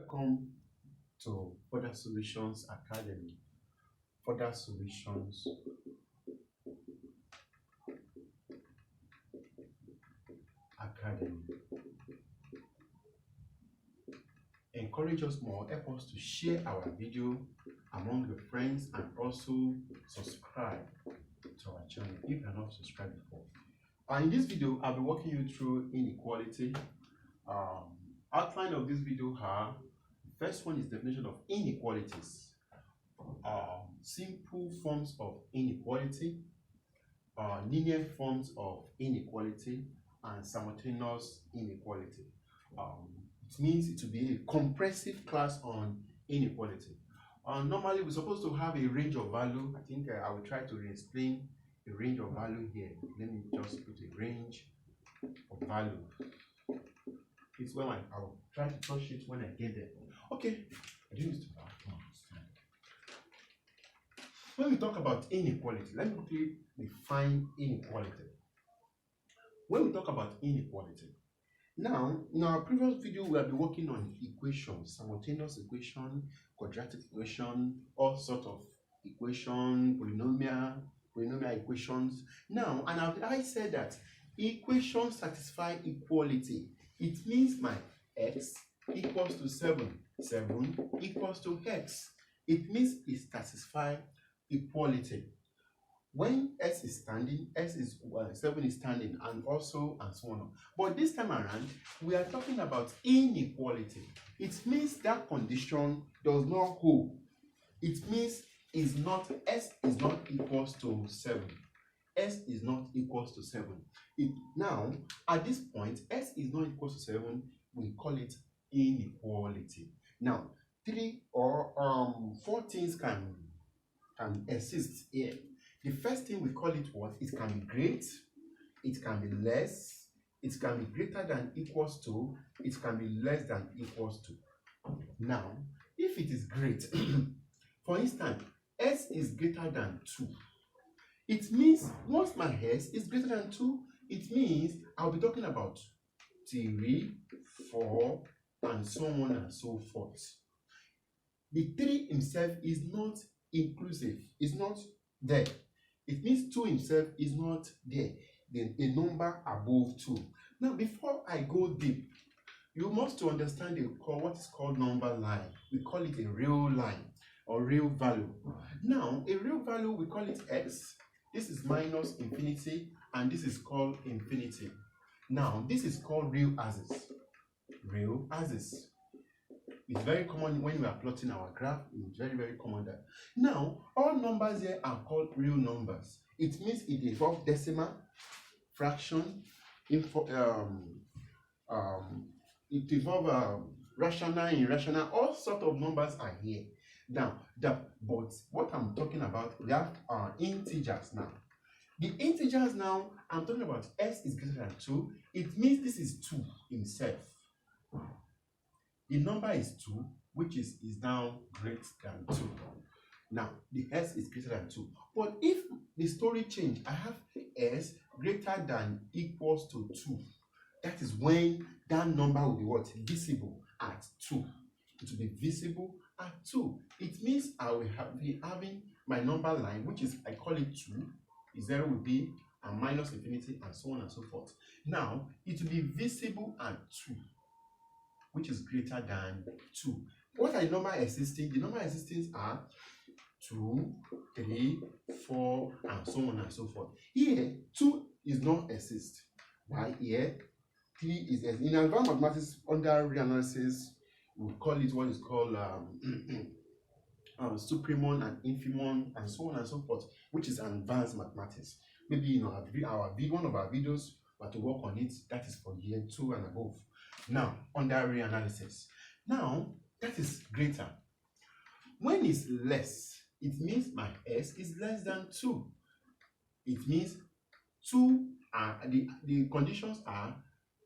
Welcome to Further Solutions Academy. Further Solutions Academy. Encourage us more, help us to share our video among your friends and also subscribe to our channel if you are not subscribed before. In this video, I'll be walking you through inequality. Outline of this video are: first one is definition of inequalities, simple forms of inequality, linear forms of inequality, and simultaneous inequality. It means it will be a comprehensive class on inequality. Normally, we're supposed to have a range of value. I think I will try to explain a range of value here. Let me just put a range of value. It's when I'll try to touch it when I get there. Okay, I do this to when we talk about inequality, let me quickly define inequality. When we talk about inequality, now in our previous video we have been working on equations, simultaneous equation, quadratic equation, all sorts of equation, polynomial equations. Now, and I said that equations satisfy equality. It means my x equals to 7 equals to x. It means it satisfies equality. When s is standing, 7 is standing, and so on. But this time around, we are talking about inequality. It means that condition does not hold. It means s is not equals to 7. S is not equals to 7. Now, at this point, s is not equals to 7. We call it inequality. Now, 3 or 4 things can exist here. The first thing we call it what? It can be great, it can be less, it can be greater than equals to, it can be less than equals to. Now, if it is great, for instance, s is greater than 2. It means once my s is greater than 2, it means I'll be talking about 3, 4, and so on and so forth. The 3 himself is not inclusive, is not there. It means 2 himself is not there. Then a number above 2. Now, before I go deep, you must to understand what is called number line. We call it a real line or real value. Now, a real value, we call it x. This is minus infinity, and this is called infinity. Now, this is called real axis. Real axis. It's very common when we are plotting our graph. It's very, very common there. Now, all numbers here are called real numbers. It means it involves decimal, fraction, it involves rational, irrational. All sorts of numbers are here. Now, but what I'm talking about, we have integers now. The integers now, I'm talking about s is greater than 2. It means this is 2 himself. The number is 2, which is now greater than 2. Now, the s is greater than 2. But if the story change, I have s greater than equals to 2. That is when that number will be what? Visible at 2. It will be visible at 2. It means I will be having my number line, which is, I call it 2. 0 will be a minus infinity, and so on and so forth. Now, it will be visible at 2. Which is greater than 2. What are the number existing? The number existing are 2, 3, 4, and so on and so forth. Here, 2 is not exist. Why here? 3 is exist. In advanced mathematics, under reanalysis, we call it what is called supremum and infimum, and so on and so forth, which is advanced mathematics. Maybe one of our videos, but to work on it, that is for year 2 and above. Now, under reanalysis. Now, that is greater. When it's less, it means my s is less than 2. It means 2 are the conditions are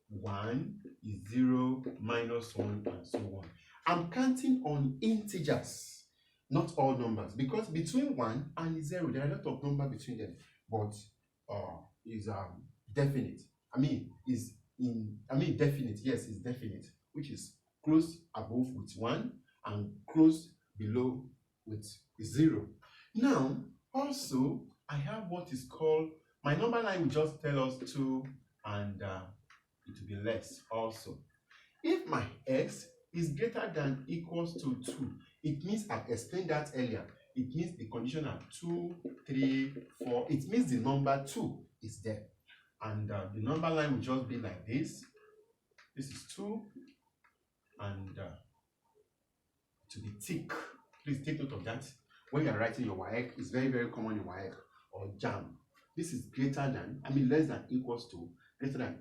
1 is 0, minus 1, and so on. I'm counting on integers, not all numbers, because between 1 and 0, there are a lot of numbers between them, but is definite. Definite, yes, it's definite, which is close above with 1 and close below with 0. Now, also, I have what is called, my number line will just tell us 2 and it will be less also. If my x is greater than equals to 2, it means I've explained that earlier. It means the condition are 2, 3, 4. It means the number 2 is there. And the number line will just be like this. This is 2 and to be tick. Please take note of that. When you are writing your WAEC, it's very, very common in WAEC or JAM. This is greater than, less than equals to, less than,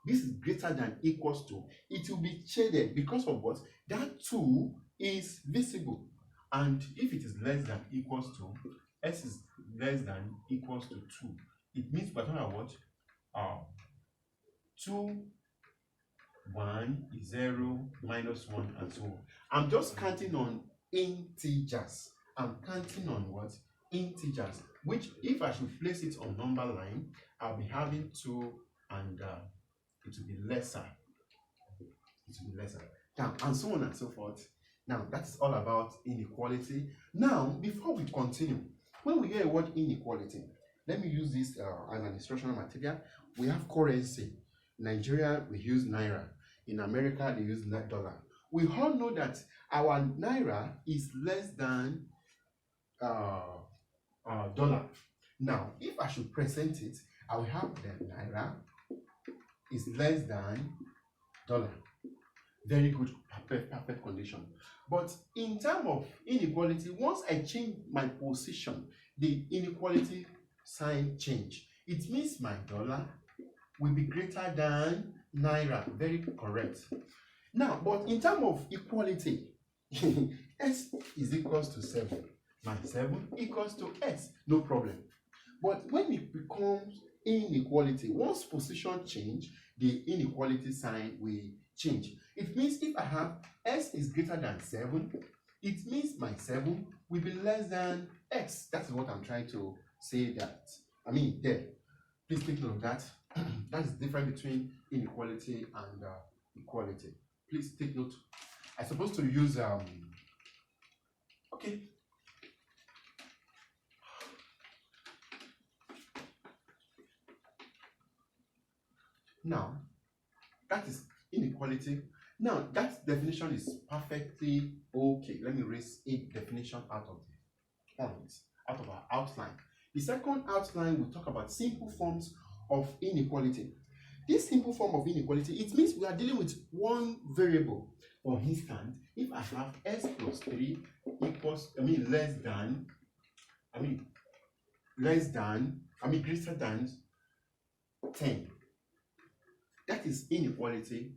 this is greater than equals to. It will be shaded because of what? That 2 is visible. And if it is less than equals to, s is less than equals to 2. It means we're talking about what? 2, 1, 0, minus 1, and so on. I'm just counting on integers. I'm counting on what? Integers. Which, if I should place it on number line, I'll be having 2 and it will be lesser. It will be lesser. Now, and so on and so forth. Now, that's all about inequality. Now, before we continue, when we hear a word inequality, let me use this as an instructional material. We have currency. In Nigeria, we use naira. In America, they use dollar. We all know that our naira is less than dollar. Now, if I should present it, I will have the naira is less than dollar. Very good, perfect condition. But in terms of inequality, once I change my position, the inequality sign change. It means my dollar will be greater than naira. Very correct. Now, but in terms of equality, s is equals to 7. My 7 equals to s. No problem. But when it becomes inequality, once position change, the inequality sign will change. It means if I have s is greater than 7, it means my 7 will be less than x. That's what I'm trying to say that. There. Please take note of that. That's the difference between inequality and equality. Please take note. I'm supposed to use okay. Now, that is inequality. Now, that definition is perfectly okay. Let me raise a definition out of the points, out of our outline. The second outline will talk about simple forms of inequality. This simple form of inequality, it means we are dealing with one variable. For instance, if I have s plus 3 equals, greater than 10. That is inequality.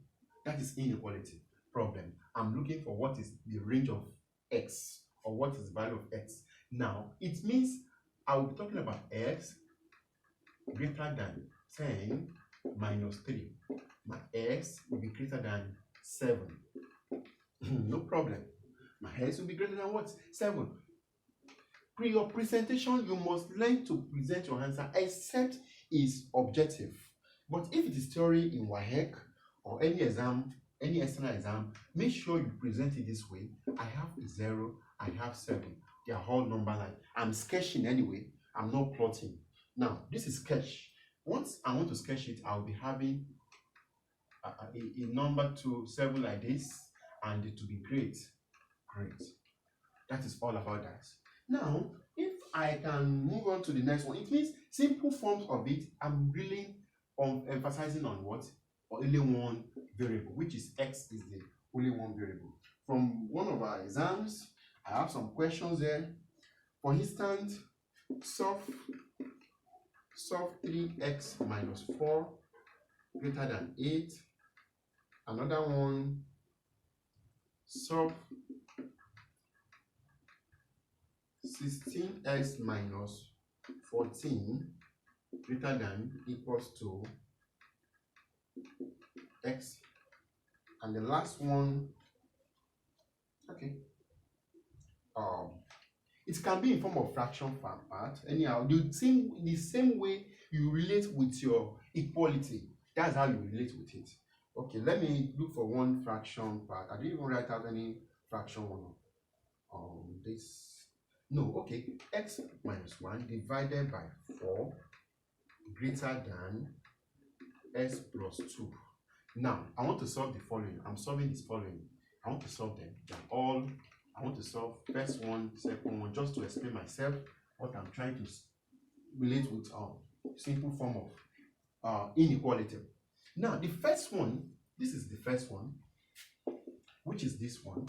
That is inequality problem. I'm looking for what is the range of x, or what is the value of x. Now, it means I will be talking about x greater than 10 minus 3. My x will be greater than 7. No problem. My x will be greater than what? 7. Pre your presentation, you must learn to present your answer except is objective. But if it is theory in WAEC or any exam, any external exam, make sure you present it this way. I have 0, I have 7. They are all number line. I'm sketching anyway. I'm not plotting. Now, this is sketch. Once I want to sketch it, I'll be having a number to 7 like this, and it will be great. Great. That is all about that. Now, if I can move on to the next one, it means simple forms of it. I'm really emphasizing on what? Or only one variable, which is x is the only one variable. From one of our exams, I have some questions there. For instance, solve 3x minus 4 greater than 8. Another one, solve 16x minus 14 greater than equals to x. And the last one, okay, it can be in form of fraction part. Anyhow, the same way you relate with your equality, that's how you relate with it. Okay, let me look for one fraction part. I didn't even write out any fraction on this. No, okay. X minus 1 divided by 4 greater than x plus 2. Now, I want to solve the following. I'm solving this following. I want to solve them. I want to solve first one, second one, just to explain myself what I'm trying to relate with simple form of inequality. Now, the first one, this is the first one, which is this one.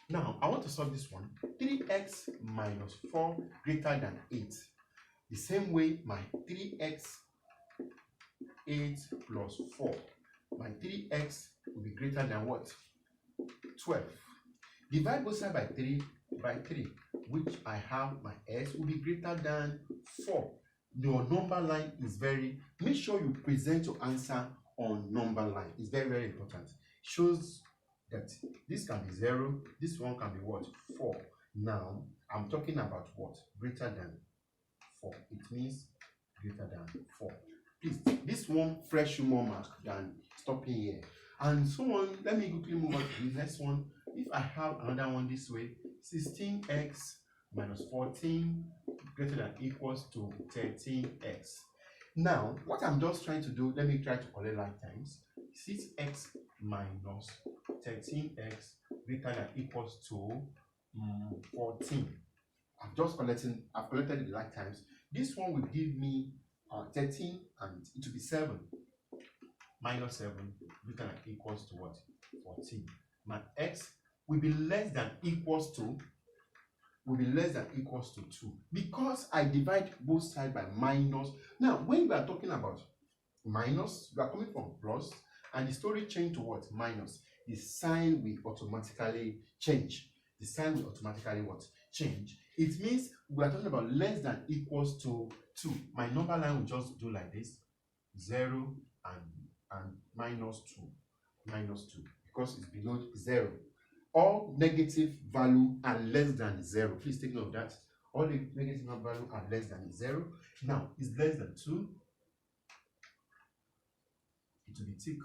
Now, I want to solve this one. 3x minus 4 greater than 8. The same way, my 3x 8 plus 4. My 3x will be greater than what? 12. Divide both sides by 3, which I have my s will be greater than 4. Your number line is make sure you present your answer on number line. It's very, very important. Shows that this can be 0, this one can be what? 4. Now, I'm talking about what? Greater than 4. It means greater than 4. Please, this one fresh more mark than stopping here. And so on, let me quickly move on to the next one. If I have another one this way, 16x minus 14 greater than equals to 13x. Now, what I'm just trying to do, let me try to collect like times. 6x minus 13x greater than equals to 14. I've collected the like times. This one will give me 13 and it will be 7. Minus 7 greater than equals to what? 14. My x will be less than equals to 2 because I divide both sides by minus. Now, when we are talking about minus, we are coming from plus, and the story change to what? Minus. The sign will automatically change. The sign will automatically what? Change. It means we are talking about less than equals to 2. My number line will just do like this: 0 and minus 2. Minus 2 because it's below 0. All negative value are less than 0. Please take note of that. All the negative value are less than 0. Now, it's less than 2. It will be tick.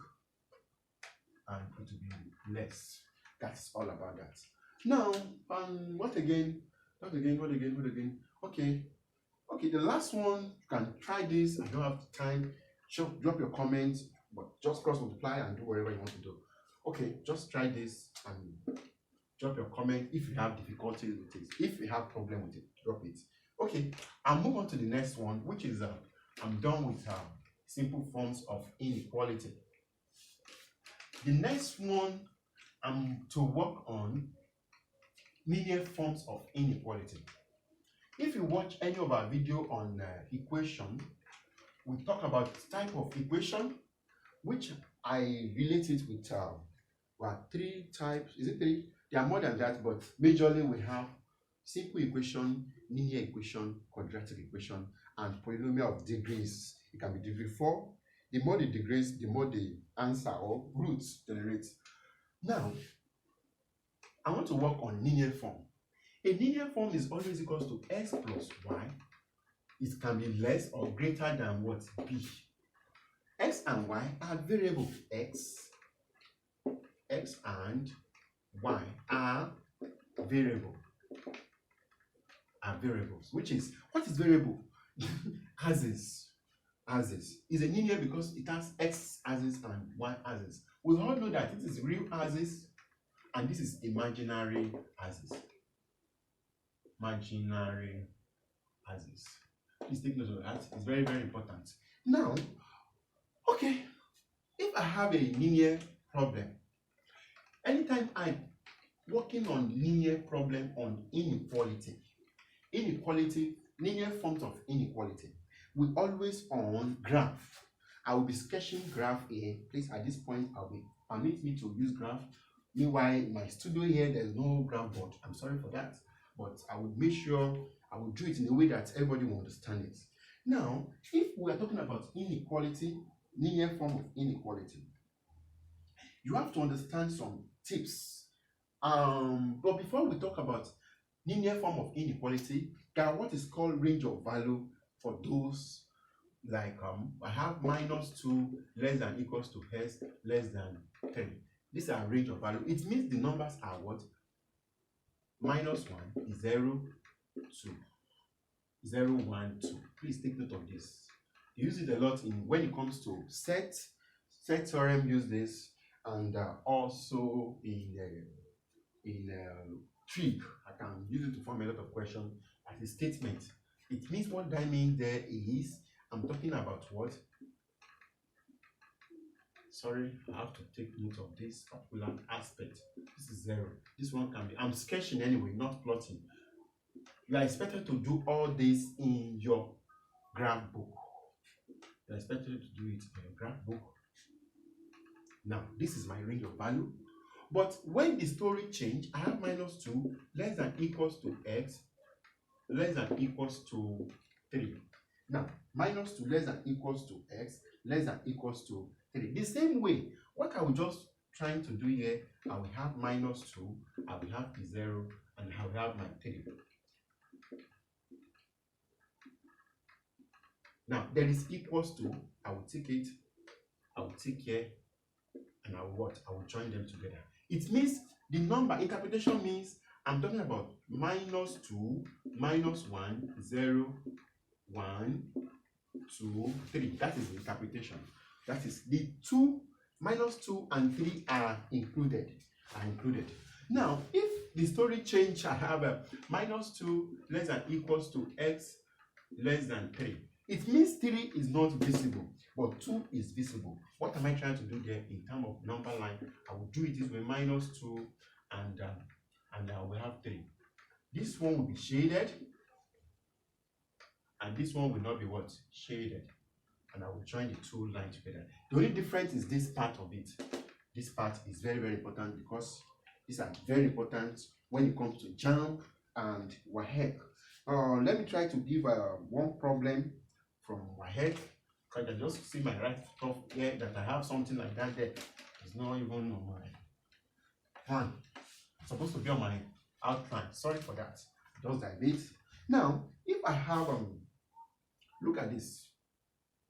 And it will be less. That's all about that. Now, what again? Okay, the last one, you can try this. I don't have time. Drop your comments, but just cross multiply and do whatever you want to do. Okay, just try this and drop your comment if you have difficulties with it. If you have problem with it, drop it. Okay, I'll move on to the next one, which is I'm done with simple forms of inequality. The next one I'm to work on linear forms of inequality. If you watch any of our video on equation, we talk about type of equation, which I relate it with 3 types. Is it 3? There are more than that, but majorly we have simple equation, linear equation, quadratic equation, and polynomial of degrees. It can be degree 4. The more the degrees, the more the answer or roots generate. Now, I want to work on linear form. A linear form is always equals to x plus y. It can be less or greater than what? B. X and y are variable. X and y are variables. Which is, what is variable? Axis. Is a linear because it has x axis and y axis. We all know that it is real axis and this is imaginary axis. Please take note of that. It's very, very important. Now, okay, if I have a linear problem, anytime I'm working on linear problem on inequality, linear forms of inequality, we always on graph. I will be sketching graph here. Please, at this point, permit me to use graph. Meanwhile, in my studio here, there's no graph board. I'm sorry for that, but I will make sure I will do it in a way that everybody will understand it. Now, if we are talking about inequality, linear form of inequality, you have to understand some tips. But before we talk about linear form of inequality, there are what is called range of value for those like I have minus 2 less than equals to s less than 3. These are range of value. It means the numbers are what? Minus 1 is 0, 2, 0, 1, 2. Please take note of this. You use it a lot in when it comes to set theorem. Use this, and also in trig. I can use it to form a lot of questions as a statement. It means what that means there is, I'm talking about what? Sorry, I have to take note of this particular aspect. This is 0. This one can be, I'm sketching anyway, not plotting. You are expected to do all this in your graph book. You are expected to do it in your graph book. Now, this is my range of value. But when the story change, I have minus 2 less than equals to x less than equals to 3. Now, minus 2 less than equals to x less than equals to 3. The same way, what I was just trying to do here, I will have minus 2, I will have the 0, and I will have my 3. Now, there is equals to, I will take it, I will take here, and I will what? I will join them together. It means the number, interpretation means I'm talking about minus 2, minus 1, 0, 1, 2, 3. That is the interpretation. That is the 2, minus 2 and 3 are included. Now, if the story change, I have a minus 2 less than equals to x less than 3. It means 3 is not visible, but 2 is visible. What am I trying to do there in terms of number line? I will do it this way, minus 2 and I will have 3. This one will be shaded, and this one will not be what? Shaded. And I will join the two lines together. The only difference is this part of it. This part is very, very important because these are very important when it comes to JAMB and WAEC. Let me try to give one problem from WAEC. Because I just see my right stuff here that I have something like that there. It's not even on my one. It's supposed to be on my outline. Sorry for that. Just dive it. Now, if I have look at this.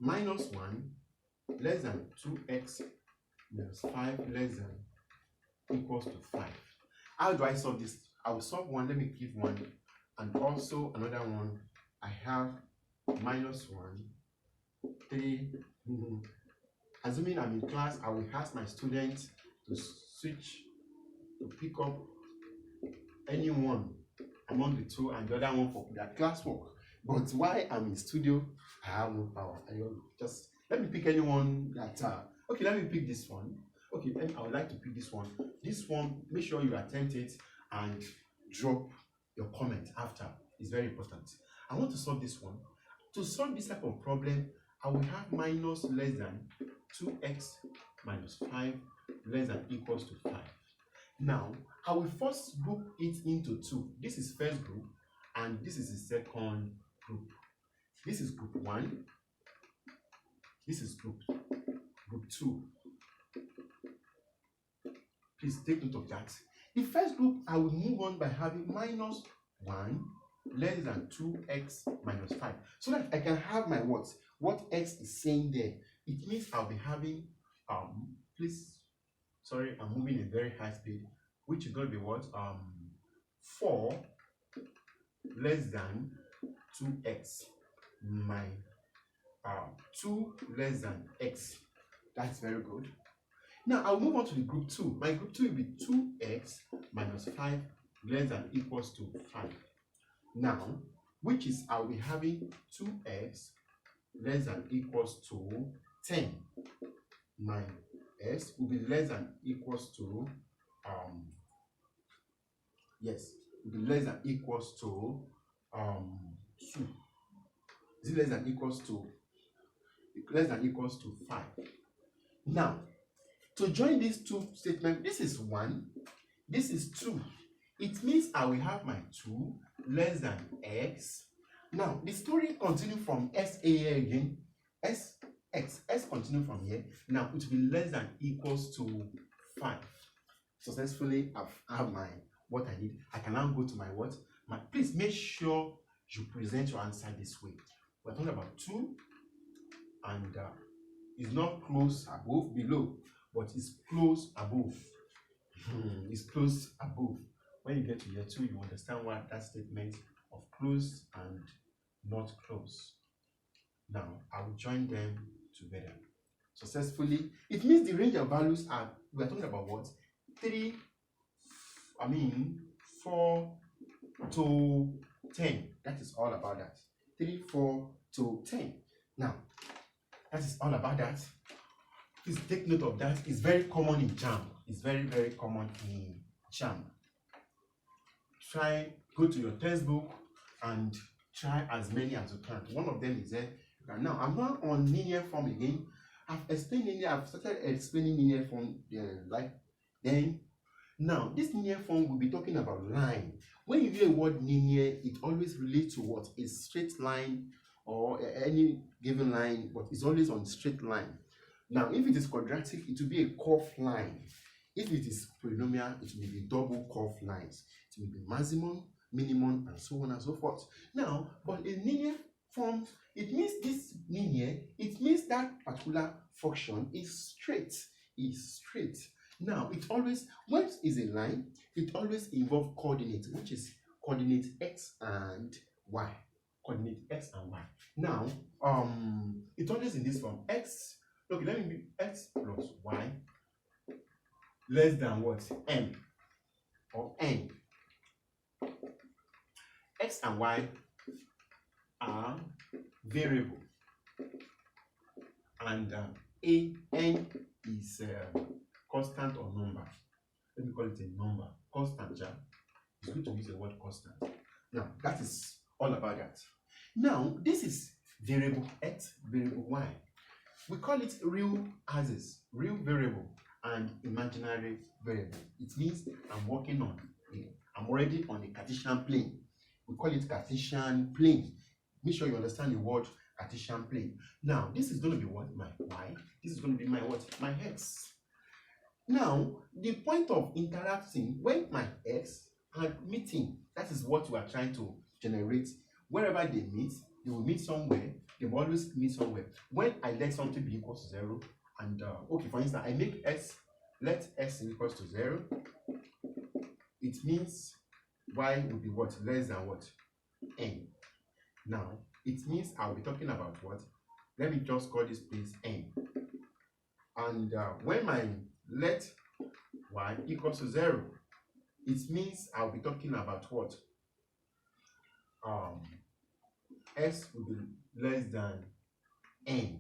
Minus 1 less than 2x minus 5 less than equals to 5. How do I solve this? I will solve one. Let me give one. And also another one. I have minus 1, 3. Assuming I'm in class, I will ask my students to switch, to pick up any one among the two and the other one for their classwork. But while I'm in studio, I have no power. Just let me pick anyone that okay, let me pick this one. Okay, then I would like to pick this one. This one, make sure you attempt it and drop your comment after. It's very important. I want to solve this one. To solve this type of problem, I will have minus less than 2x minus 5 less than equals to 5. Now, I will first group it into two. This is first group, and this is the second group. This is group 1. This is group 2. Please take note of that. The first group, I will move on by having minus 1 less than 2x minus 5. So that I can have my what x is saying there. It means I'll be having, please, sorry, I'm moving at very high speed, which is going to be what? 4 less than 2x my 2 less than x. That's very good. Now I'll move on to the group 2. My group 2 will be 2x minus 5 less than equals to 5. Now, which is I'll be having 2x less than equals to 10. My s will be less than equals to yes, will be less than equals to 2. Is it less than equals to 5? Now, to join these two statements, this is 1, this is 2. It means I will have my 2 less than x. Now, the story continues from SA again. S continue from here. Now, it will be less than equals to 5. Successfully, I have my what I need. I can now go to my what? Please make sure you present your answer this way. We're talking about 2 and it's not close above below, but it's close above. It's close above. When you get to year 2, you understand what that statement of close and not close. Now I will join them together successfully. It means the range of values are, we are talking about what? 4 to 10. That is all about that. 3, 4 to 10. Now, that is all about that. Please take note of that. It's very common in JAM. It's very, very common in JAM. Go to your textbook and try as many as you can. One of them is there. Now, I'm not on linear form again. I've started explaining linear form then. Now, this linear form will be talking about line. When you hear the word linear, it always relates to what? A straight line or any given line, but it's always on straight line. Now, if it is quadratic, it will be a curved line. If it is polynomial, it will be double curved lines. It will be maximum, minimum, and so on and so forth. Now, but in linear form, it means this linear, it means that particular function is straight. Now, it always, what is a line? It always involves coordinates, which is coordinate x and y. Coordinate x and y. Now, it always in this form. X, okay, let me be x plus y less than what? M or n. X and y are variable, and n is constant or number. Let me call it a number. Constant, yeah. It's good to use the word constant. Now, that is all about that. Now, this is variable x, variable y. We call it real axis, real variable, and imaginary variable. It means I'm already on a Cartesian plane. We call it Cartesian plane. Make sure you understand the word Cartesian plane. Now, this is going to be what? My y. This is going to be my what? My x. Now, the point of interacting when my x are meeting, that is what we are trying to generate. Wherever they meet, they will meet somewhere. They will always meet somewhere. When I let something be equal to 0, and okay, for instance, I make let x equals to 0, it means y will be what? Less than what? N. Now, it means I'll be talking about what? Let me just call this place n. And when my let y equals to 0, it means I'll be talking about what? S will be less than n.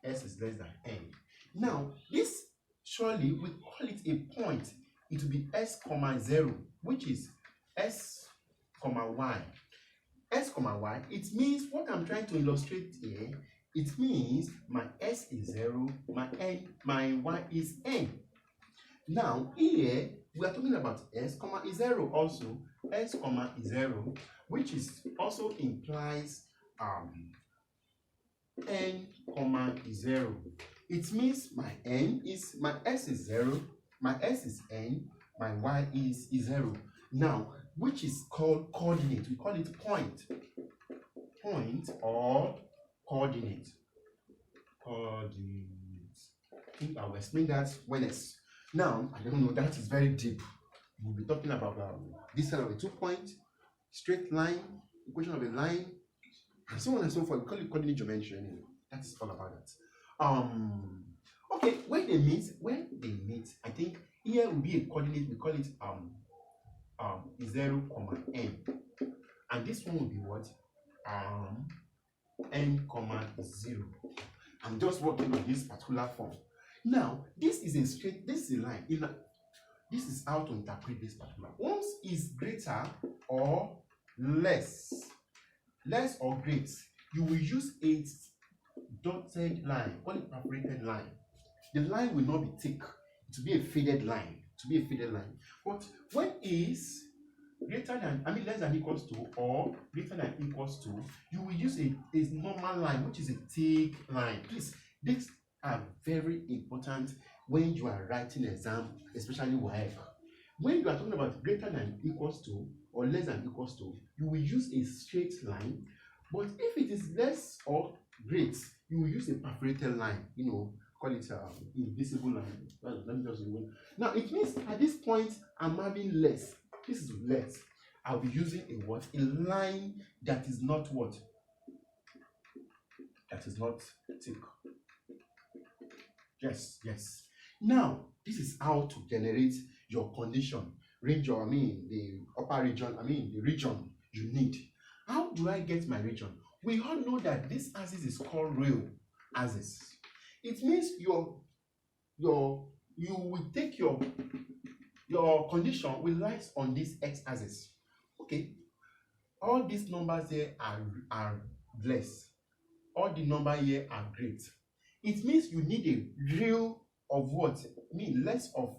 S is less than n. Now, this surely we call it a point. It will be s comma 0, which is s comma y. S comma y, it means what I'm trying to illustrate here, it means my s is 0, my y is n. Now, here we are talking about s comma is 0 also. S comma is 0, which is also implies n comma is 0. It means my s is 0, my s is n, my y is 0. Now, which is called coordinate. We call it point or coordinate. I think I will explain that when it's now. I don't know, that is very deep. We'll be talking about this kind of a 2-point straight line, equation of a line, and so on and so forth. We call it coordinate geometry anyway. That is all about that. Okay, when they meet, I think here will be a coordinate. We call it 0, n, and this one will be what? N, 0. I'm just working on this particular form. Now, this is a line. This is how to interpret this particular. Once is greater or less or great, you will use a dotted line, call it perforated line. The line will not be thick. It will be a faded line. But when is greater than, less than equals to or greater than equals to, you will use a normal line, which is a thick line. Please, these are very important when you are writing exam, especially WAEC. When you are talking about greater than equals to or less than equals to, you will use a straight line. But if it is less or great, you will use a perforated line, call it invisible line. Let me just remove. Now it means at this point I'm having less. This is less. I'll be using a what? A line that is not what? That is not thick. Yes, yes. Now, this is how to generate your condition, region, the upper region, the region you need. How do I get my region? We all know that this axis is called real axis. It means you will take your condition will lies on this x-axis. Okay, all these numbers here are less. All the number here are great. It means you need a real of what? Less of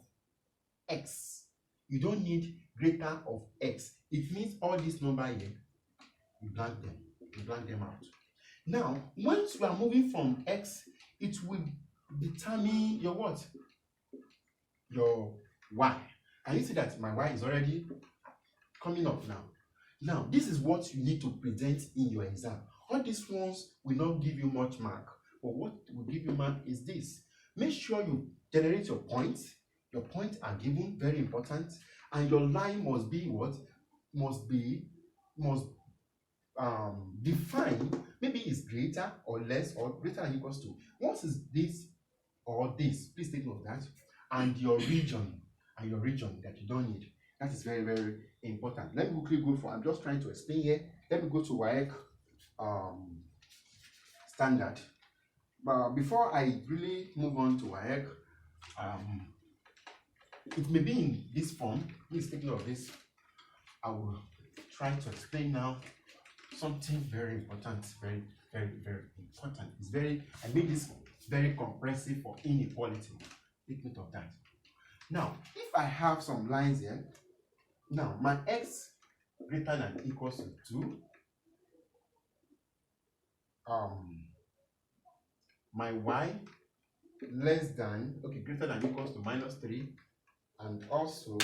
x. You don't need greater of x. It means all this number here, you blank them. You blank them out. Now, once you are moving from x, it will determine your what? Your y. And you see that my y is already coming up now. Now, this is what you need to present in your exam. All these ones will not give you much mark, but what will give you mark is this. Make sure you generate your points. Your points are given, very important, and your line must be what? Must define. Maybe it's greater or less or greater than equals to. Once is this or this, please take note of that. And your region that you don't need. That is very, very important. Let me quickly go for. I'm just trying to explain here. Let me go to WAEC standard. But before I really move on to WAEC, it may be in this form. Please take note of this. I will try to explain now something very important, very, very, very important. I made this very comprehensive for inequality. Take note of that. Now, if I have some lines here, now my x greater than equals to 2, my y less than, greater than equals to minus 3, and also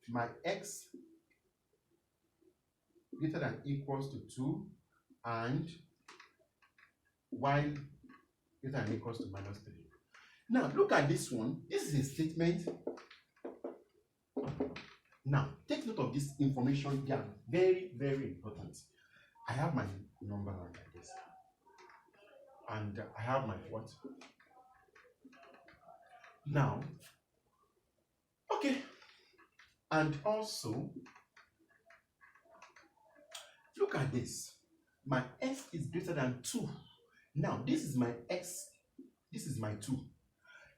my x greater than equals to 2 and y greater than equals to minus 3. Now look at this one. This is a statement. Now take note of this information. They are very, very important. I have my number line like this, and I have my what? Now, okay, and also look at this. My x is greater than 2. Now this is my x, this is my 2.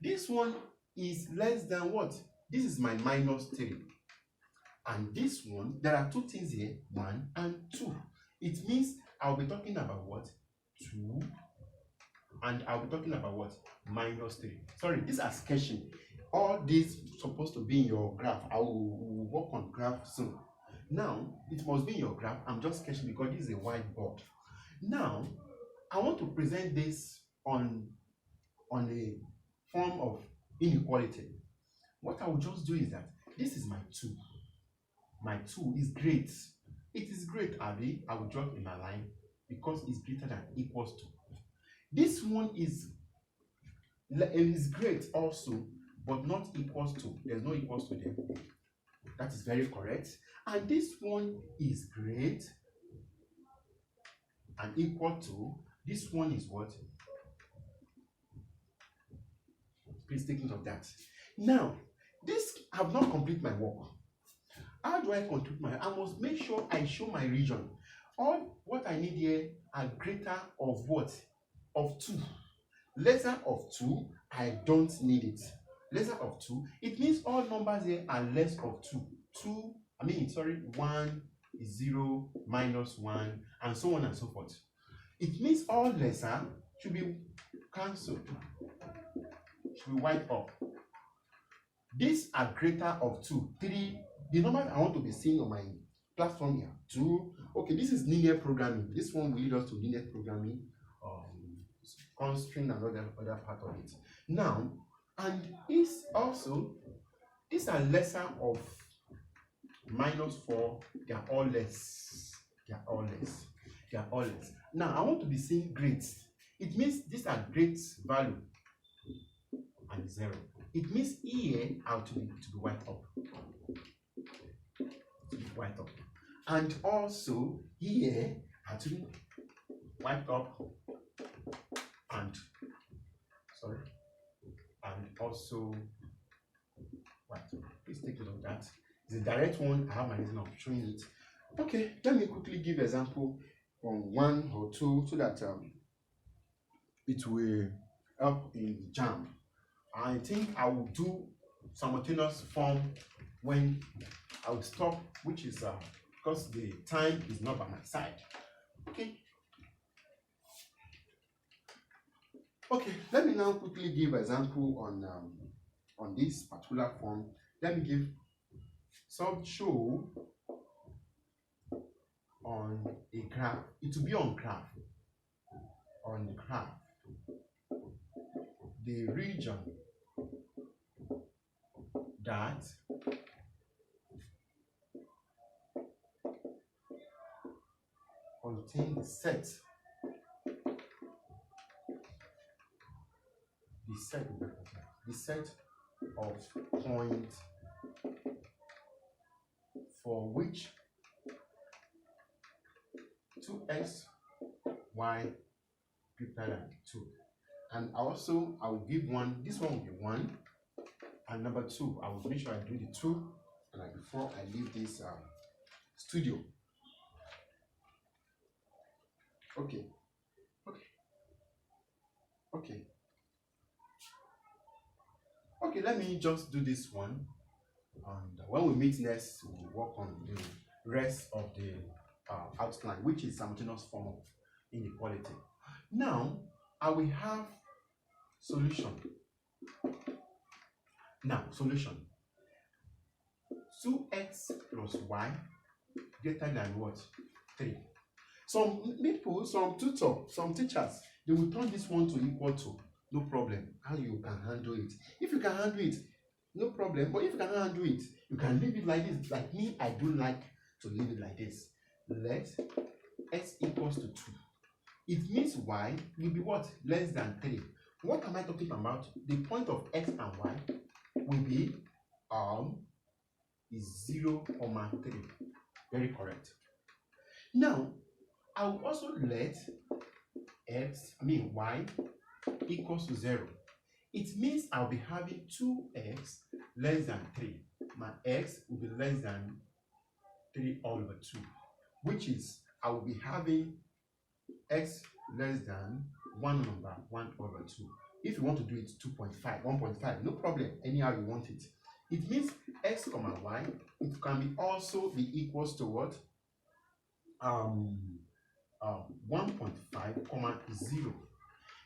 This one is less than what? This is my minus 3. And this one, there are two things here, 1 and 2. It means I'll be talking about what? 2, and I'll be talking about what? Minus 3. Sorry, these are sketching. All these supposed to be in your graph. I will work on graph soon. Now, it must be in your graph. I'm just sketching because this is a whiteboard. Now, I want to present this on a form of inequality. What I will just do is that this is my 2. My 2 is great. It is great, Abby. I will draw in my line because it's greater than equals to. This one is great also, but not equals to. There's no equals to there. That is very correct. And this one is great and equal to. This one is what? Please take note of that. Now, this I have not completed my work. How do I complete my? I must make sure I show my region. All what I need here are greater of what? Of 2. Lesser of 2, I don't need it. Lesser of 2, it means all numbers here are less of 2. 1 is 0, minus 1, and so on and so forth. It means all lesser should be cancelled, should be wiped off. These are greater of 2, 3. The numbers I want to be seeing on my platform here, 2. Okay, this is linear programming. This one will lead us to linear programming, constraint and other part of it. Now, and is also, these are lesser of minus 4. They are all less. They are all less. They are all less. Now I want to be seeing grades. It means these are grades value and 0. It means here I have to be wiped up. To be wiped up. And also here I have to be wiped up and also wiped up. Please take a look at that. It's a direct one. I have my reason of showing it. Okay, let me quickly give example from 1 or 2 so that it will help in the jam. I think I will do simultaneous form when I will stop, which is because the time is not by my side. Okay. Okay, let me now quickly give example on this particular form. Let me give some show on a graph. It will be on graph. On the graph, the region that contains the set of points for which 2x, y greater than 2. And also I will give one, this one will be 1, and number 2, I will make sure I do the 2 and before I leave this studio. Okay. Okay, let me just do this one, and when we meet next, we'll work on the rest of the outline, which is simultaneous form of inequality. Now, I will have solution. Now, solution. 2x plus y greater than what? 3. Some people, some tutors, some teachers, they will turn this one to equal to. No problem. How you can handle it? If you can handle it, no problem. But if you cannot handle it, you can leave it like this. Like me, I do like to leave it like this. Let x equals to 2. It means y will be what? Less than 3. What am I talking about? The point of x and y will be is 0,3. Very correct. Now, I will also let y equals to 0. It means I'll be having 2x less than 3. My x will be less than 3 all over 2, which is I will be having x less than 1 over 1 over 2. If you want to do it 2.5, 1.5, no problem, anyhow you want it. It means x comma y, it can be also be equals to what? 1.5 comma 0.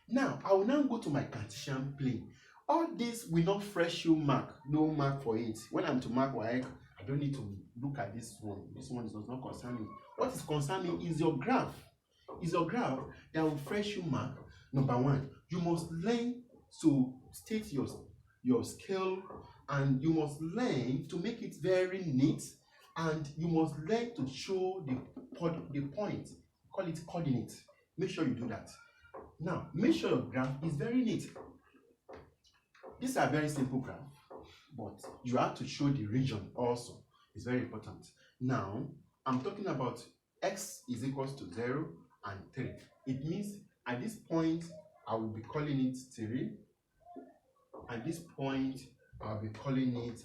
Now, I will now go to my Cartesian plane. All this will not fresh you mark, no mark for it. When I'm to mark y, I don't need to look at this one. This one does not concern me. What is concerning is your graph. Is your graph that will fresh you mark. Number 1, you must learn to state your scale, and you must learn to make it very neat, and you must learn to show the point. Call it coordinate. Make sure you do that. Now, make sure your graph is very neat. These are very simple graph, but you have to show the region also. It's very important. Now, I'm talking about x is equals to 0 and 3. It means at this point, I will be calling it 3. At this point, I'll be calling it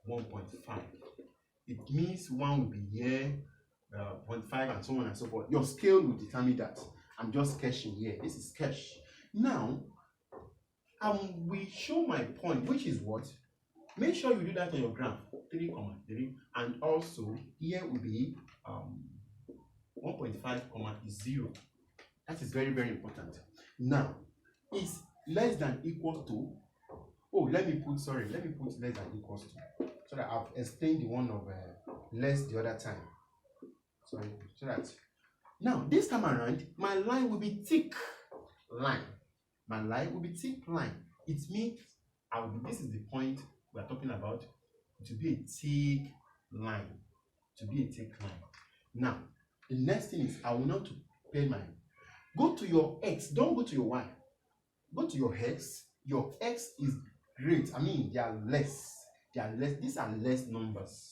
1.5. It means 1 will be here, 0.5 and so on and so forth. Your scale will determine that. I'm just sketching here. This is sketch. Now, we show my point, which is what? Make sure you do that on your graph. 3, 3, and also here will be 1.5, 0. That is very, very important. Now, is less than equal to. Oh, let me put less than equals to, so that I've explained the one of less the other time. Sorry, so that now this time around my line will be thick line. My line will be thick line. It means this is the point we are talking about. To be a thick line. To be a thick line. Now, The next thing is I will not to pay mine. Go to your X, don't go to your Y. Go to your X. Your X is great. I mean, they are less. They are less. These are less numbers.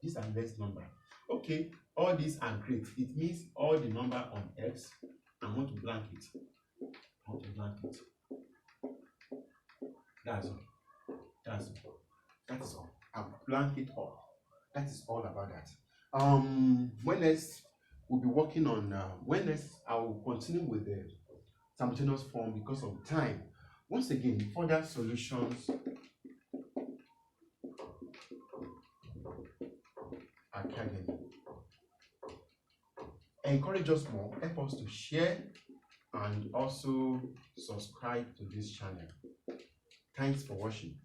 These are less number. Okay, all these are great. It means all the number on X, I want to blank it. I want to blank it. That's all. That's all. That is all. I'll blank it all. That is all about that. When next we'll be working on when next I will continue with the simultaneous form because of time. Once again, further solutions academy. Encourage us more, help us to share and also subscribe to this channel. Thanks for watching.